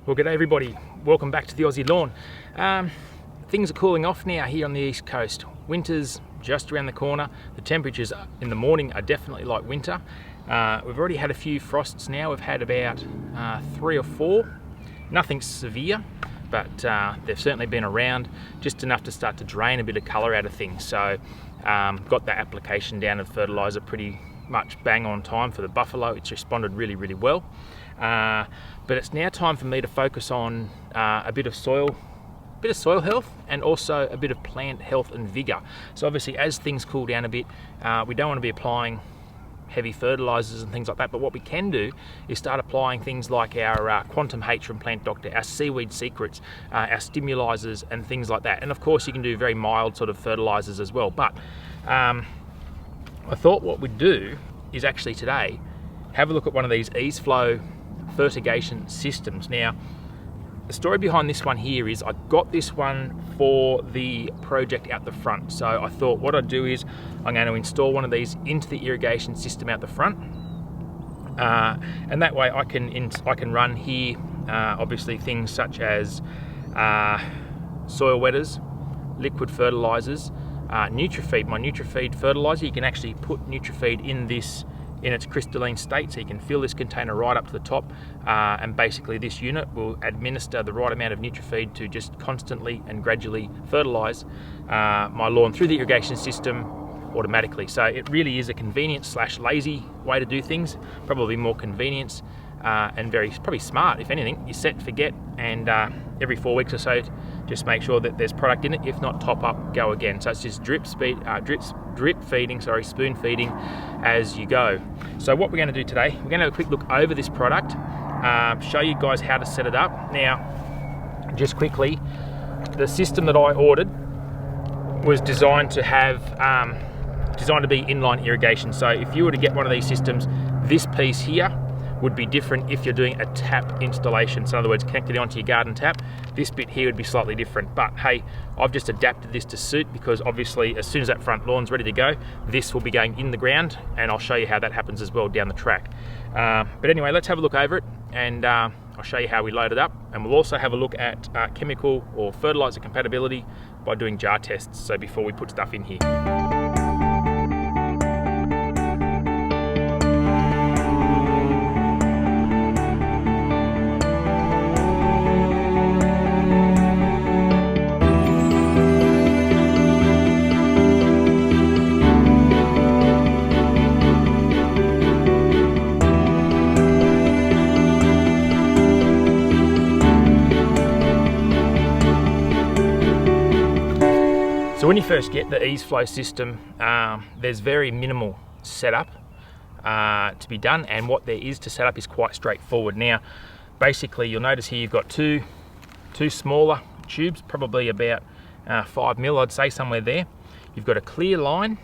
Well, g'day everybody. Welcome back to the Aussie Lawn. Things are cooling off now here on the east coast. Winter's just around the corner. The temperatures in the morning are definitely like winter. We've already had a few frosts now. We've had about 3 or 4. Nothing severe, but they've certainly been around, just enough to start to drain a bit of colour out of things. So got that application down of fertiliser pretty much bang on time for the buffalo. It's responded really, really well. But it's now time for me to focus on a bit of soil health and also a bit of plant health and vigour. So obviously as things cool down a bit, we don't want to be applying heavy fertilisers and things like that, but what we can do is start applying things like our Quantum H from Plant Doctor, our Seaweed Secrets, our stimulizers and things like that. And of course you can do very mild sort of fertilisers as well. But I thought what we'd do is actually today have a look at one of these EZ-Flo fertigation systems. Now, the story behind this one here is I got this one for the project out the front. So I thought what I'd do is I'm going to install one of these into the irrigation system out the front. And that way I can run here, obviously things such as soil wetters, liquid fertilizers, NutriFeed. My NutriFeed fertilizer, you can actually put NutriFeed in this in its crystalline state, so you can fill this container right up to the top, and basically this unit will administer the right amount of NutriFeed to just constantly and gradually fertilise my lawn through the irrigation system automatically. So it really is a convenient / lazy way to do things, probably more convenience and probably smart. If anything, you set, forget, and every 4 weeks or so just make sure that there's product in it. If not, top up, go again. So it's just drip feeding, spoon feeding as you go. So what we're going to do today, we're going to have a quick look over this product, show you guys how to set it up. Now, just quickly, the system that I ordered was designed to have designed to be inline irrigation. So if you were to get one of these systems, this piece here would be different if you're doing a tap installation. So in other words, connected onto your garden tap, this bit here would be slightly different. But hey, I've just adapted this to suit, because obviously as soon as that front lawn's ready to go, this will be going in the ground, and I'll show you how that happens as well down the track. But anyway, let's have a look over it, and I'll show you how we load it up, and we'll also have a look at chemical or fertilizer compatibility by doing jar tests, so before we put stuff in here. So when you first get the EZ-Flo system, there's very minimal setup to be done, and what there is to set up is quite straightforward. Now, basically you'll notice here you've got two smaller tubes, probably about 5 mil, I'd say, somewhere there. You've got a clear line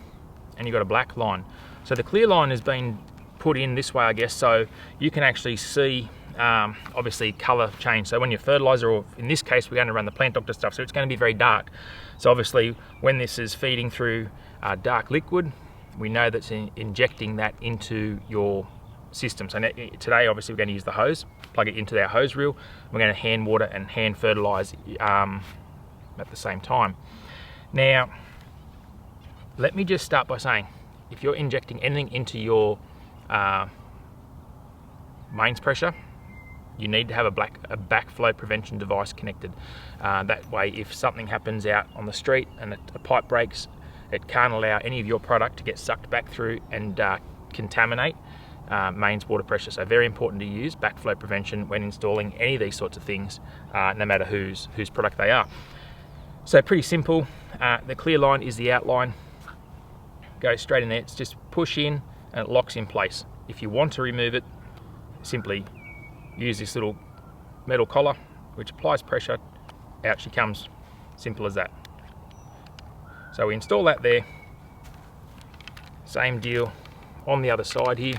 and you've got a black line. So the clear line has been put in this way, I guess, so you can actually see obviously colour change. So when your fertilizer, or in this case we're going to run the Plant Doctor stuff, so it's going to be very dark. So obviously when this is feeding through dark liquid, we know that's injecting that into your system. So today obviously we're going to use the hose, plug it into our hose reel. We're going to hand water and hand fertilise at the same time. Now, let me just start by saying, if you're injecting anything into your mains pressure, you need to have a backflow prevention device connected. That way, if something happens out on the street and a pipe breaks, it can't allow any of your product to get sucked back through and contaminate mains water pressure. So very important to use backflow prevention when installing any of these sorts of things, no matter whose product they are. So pretty simple. The clear line is the outline. Go straight in there. It's just push in and it locks in place. If you want to remove it, simply use this little metal collar which applies pressure, out she comes. Simple as that. So we install that there. Same deal on the other side here.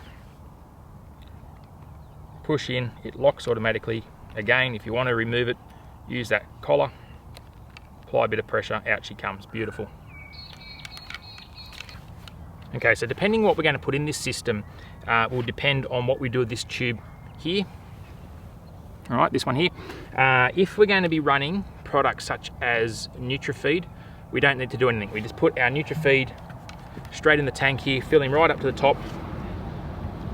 Push in, it locks automatically. Again, if you want to remove it, use that collar, apply a bit of pressure, out she comes. Beautiful. Okay, so depending what we're going to put in this system will depend on what we do with this tube here. All right, this one here. If we're going to be running products such as NutriFeed, we don't need to do anything. We just put our NutriFeed straight in the tank here, filling right up to the top,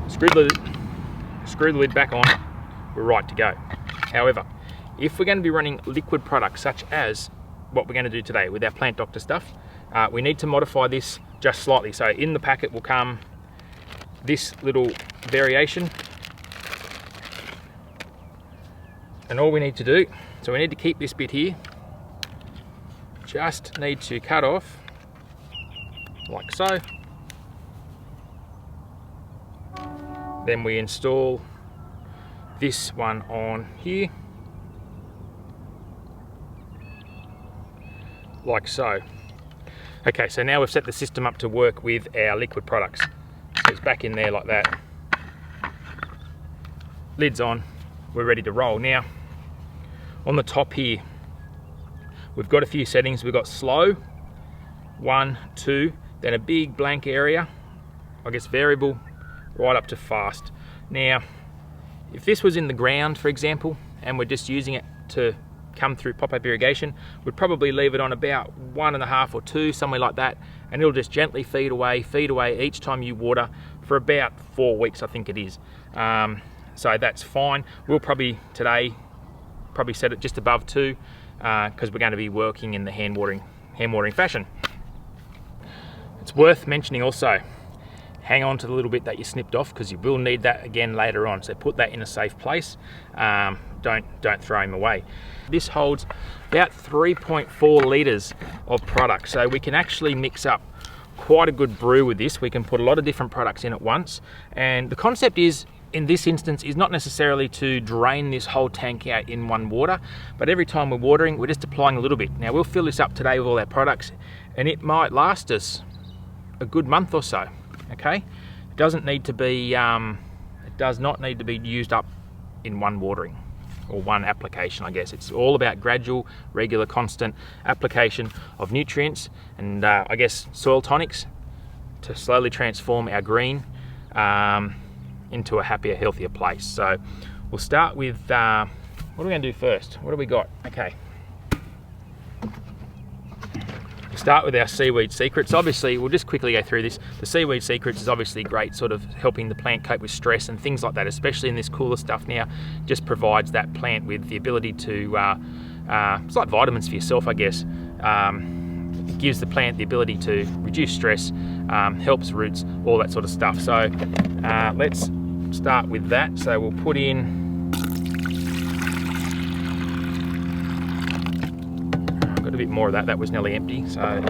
screw the lid back on, we're right to go. However, if we're going to be running liquid products such as what we're going to do today with our Plant Doctor stuff, we need to modify this just slightly. So in the packet will come this little variation, and all we need to do, so we need to keep this bit here, just need to cut off like so. Then we install this one on here, like so. Okay, so now we've set the system up to work with our liquid products. So it's back in there like that. Lid's on, we're ready to roll. Now, on the top here, we've got a few settings. We've got slow, 1, 2, then a big blank area, I guess variable, right up to fast. Now, if this was in the ground, for example, and we're just using it to come through pop-up irrigation, we'd probably leave it on about 1.5 or 2, somewhere like that, and it'll just gently feed away each time you water for about 4 weeks, I think it is. So that's fine. We'll probably today set it just above 2 because we're going to be working in the hand watering fashion. It's worth mentioning also, hang on to the little bit that you snipped off because you will need that again later on. So put that in a safe place. Don't throw them away. This holds about 3.4 litres of product. So we can actually mix up quite a good brew with this. We can put a lot of different products in at once. And the concept is, in this instance, is not necessarily to drain this whole tank out in one water, but every time we're watering, we're just applying a little bit. Now we'll fill this up today with all our products, and it might last us a good month or so. Okay, it doesn't need to be, it does not need to be used up in one watering or one application, I guess. It's all about gradual, regular, constant application of nutrients and I guess soil tonics to slowly transform our green into a happier, healthier place. So we'll start with, what are we going to do first? What do we got? Okay. Start with our Seaweed Secrets. Obviously, we'll just quickly go through this. The Seaweed Secrets is obviously great, sort of helping the plant cope with stress and things like that, especially in this cooler stuff now. Just provides that plant with the ability to, it's like vitamins for yourself, I guess. It gives the plant the ability to reduce stress, helps roots, all that sort of stuff. So let's start with that. So we'll put in, got a bit more of that. That was nearly empty. So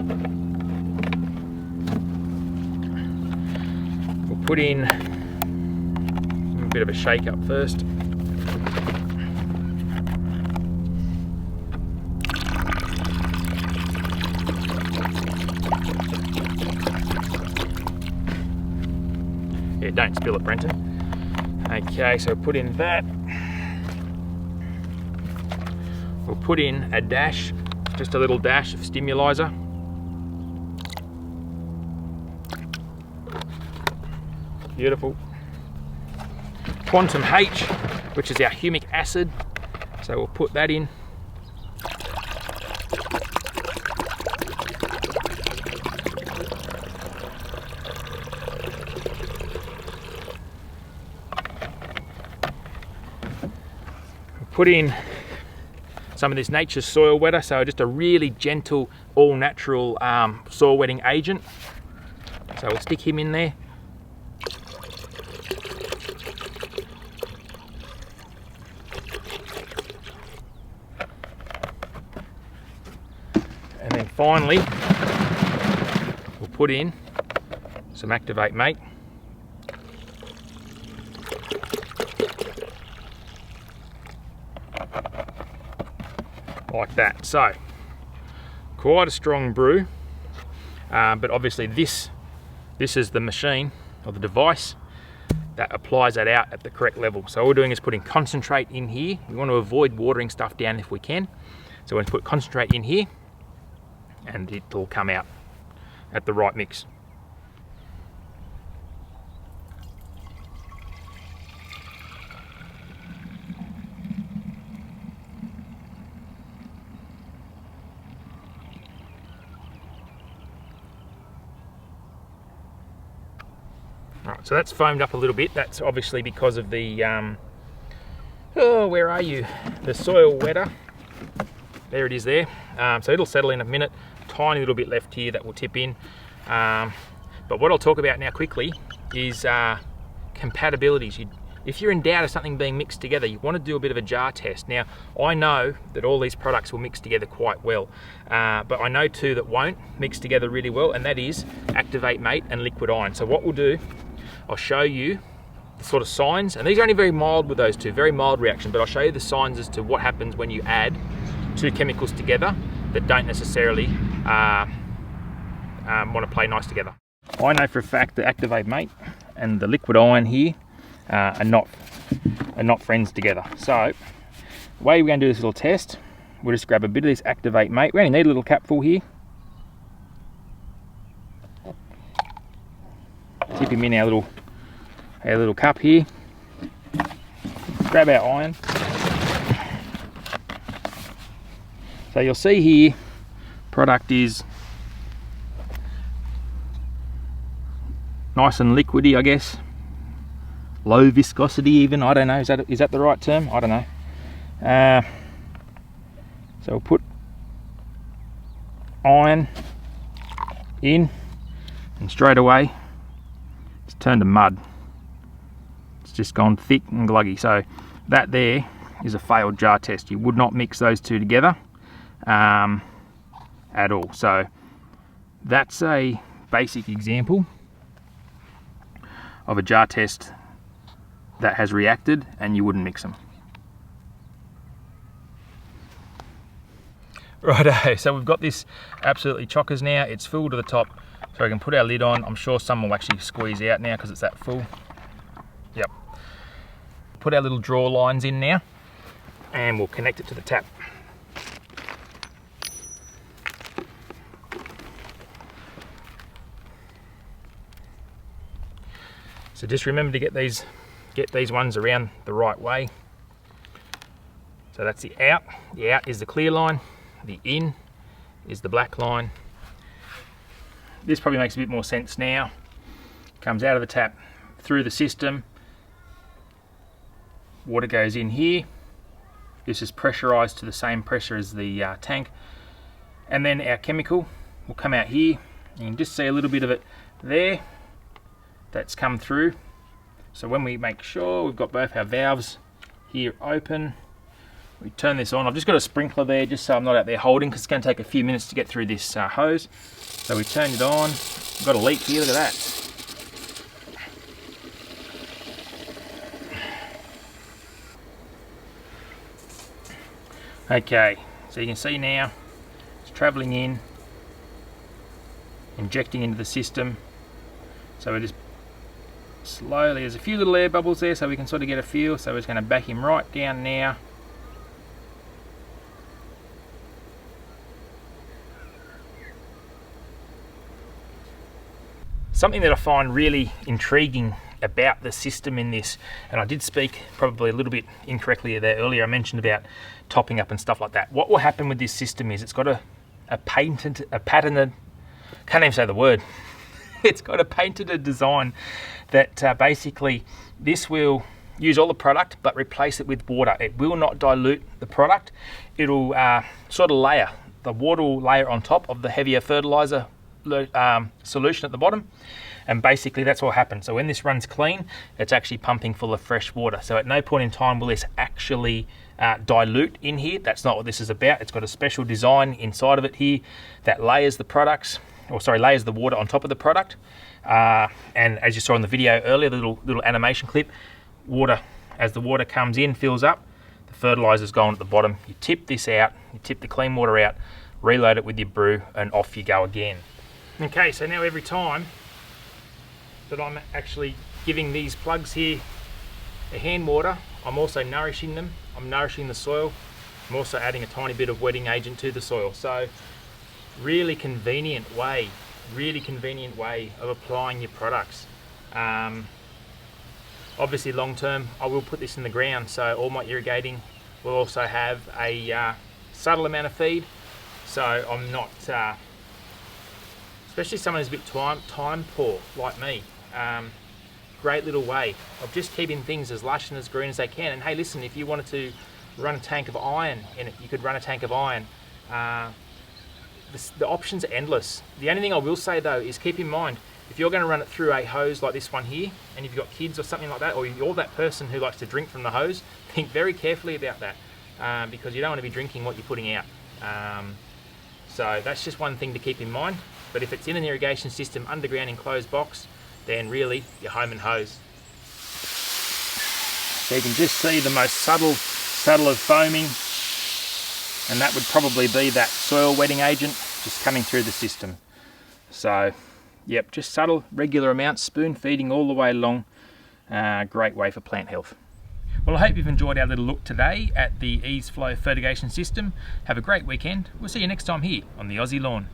we'll put in a bit of a shake up first. Yeah, don't spill it, Brenton. Okay, so put in that. We'll put in a dash, just a little dash of Stimulizer. Beautiful. Quantum H, which is our humic acid. So we'll put that in. We'll put in some of this Nature's Soil Wetter, so just a really gentle, all-natural soil wetting agent. So we'll stick him in there. And then finally, we'll put in some Activate Mate. Like that. So quite a strong brew, but obviously this is the machine or the device that applies that out at the correct level. So all we're doing is putting concentrate in here. We want to avoid watering stuff down if we can, so we're going to put concentrate in here and it'll come out at the right mix. So that's foamed up a little bit. That's obviously because of the, oh, where are you? The soil wetter. There it is there. So it'll settle in a minute. Tiny little bit left here that will tip in. But what I'll talk about now quickly is compatibilities. If you're in doubt of something being mixed together, you want to do a bit of a jar test. Now, I know that all these products will mix together quite well, but I know two that won't mix together really well, and that is Activate Mate and Liquid Iron. So what we'll do, I'll show you the sort of signs, and these are only very mild with those two, very mild reaction, but I'll show you the signs as to what happens when you add two chemicals together that don't necessarily want to play nice together. I know for a fact that Activate Mate and the Liquid Iron here are not friends together. So the way we're going to do this little test, we'll just grab a bit of this Activate Mate. We only need a little capful here. Tip him in our little cup here. Grab our iron. So you'll see here, product is nice and liquidy, I guess. Low viscosity even, I don't know, is that the right term? I don't know. So we'll put iron in, and straight away it's turned to mud. It's just gone thick and gluggy. So that there is a failed jar test. You would not mix those two together at all. So that's a basic example of a jar test that has reacted and you wouldn't mix them. Righto, so we've got this absolutely chockers now. It's full to the top, so we can put our lid on. I'm sure some will actually squeeze out now because it's that full. Yep. Put our little draw lines in now and we'll connect it to the tap. So just remember to get these ones around the right way. So that's the out. The out is the clear line. The in is the black line. This probably makes a bit more sense now. Comes out of the tap, through the system. Water goes in here. This is pressurized to the same pressure as the tank. And then our chemical will come out here. You can just see a little bit of it there. That's come through. So when we make sure we've got both our valves here open, we turn this on. I've just got a sprinkler there just so I'm not out there holding, because it's going to take a few minutes to get through this hose. So we turn it on. We've got a leak here, look at that. Okay, so you can see now it's travelling in, injecting into the system. So we're just slowly, there's a few little air bubbles there so we can sort of get a feel. So we're just going to back him right down now. Something that I find really intriguing about the system in this, and I did speak probably a little bit incorrectly there earlier, I mentioned about topping up and stuff like that. What will happen with this system is it's got a patented, can't even say the word, it's got a patented design that basically this will use all the product but replace it with water. It will not dilute the product. It'll sort of layer. The water will layer on top of the heavier fertilizer solution at the bottom, and basically that's what happens. So when this runs clean, it's actually pumping full of fresh water. So at no point in time will this actually dilute in here. That's not what this is about. It's got a special design inside of it here that layers the products, or sorry, layers the water on top of the product. And as you saw in the video earlier, the little animation clip, water, as the water comes in, fills up, the fertilizer's gone at the bottom. You tip this out, you tip the clean water out, reload it with your brew, and off you go again. Okay, so now every time that I'm actually giving these plugs here a hand water, I'm also nourishing them. I'm nourishing the soil. I'm also adding a tiny bit of wetting agent to the soil. So really convenient way of applying your products. Obviously long term, I will put this in the ground, so all my irrigating will also have a subtle amount of feed. So I'm not, especially someone who's a bit time poor like me, great little way of just keeping things as lush and as green as they can. And hey, listen, if you wanted to run a tank of iron in it, you could run a tank of iron. The options are endless. The only thing I will say though is keep in mind, if you're going to run it through a hose like this one here, and if you've got kids or something like that, or you're that person who likes to drink from the hose, think very carefully about that, because you don't want to be drinking what you're putting out. So that's just one thing to keep in mind. But if it's in an irrigation system, underground enclosed box, then really you're home and hose. So you can just see the most subtle of foaming, and that would probably be that soil wetting agent just coming through the system. So yep, just subtle, regular amounts, spoon feeding all the way along. Great way for plant health. Well, I hope you've enjoyed our little look today at the EZ-Flo fertigation system. Have a great weekend. We'll see you next time here on the Aussie Lawn.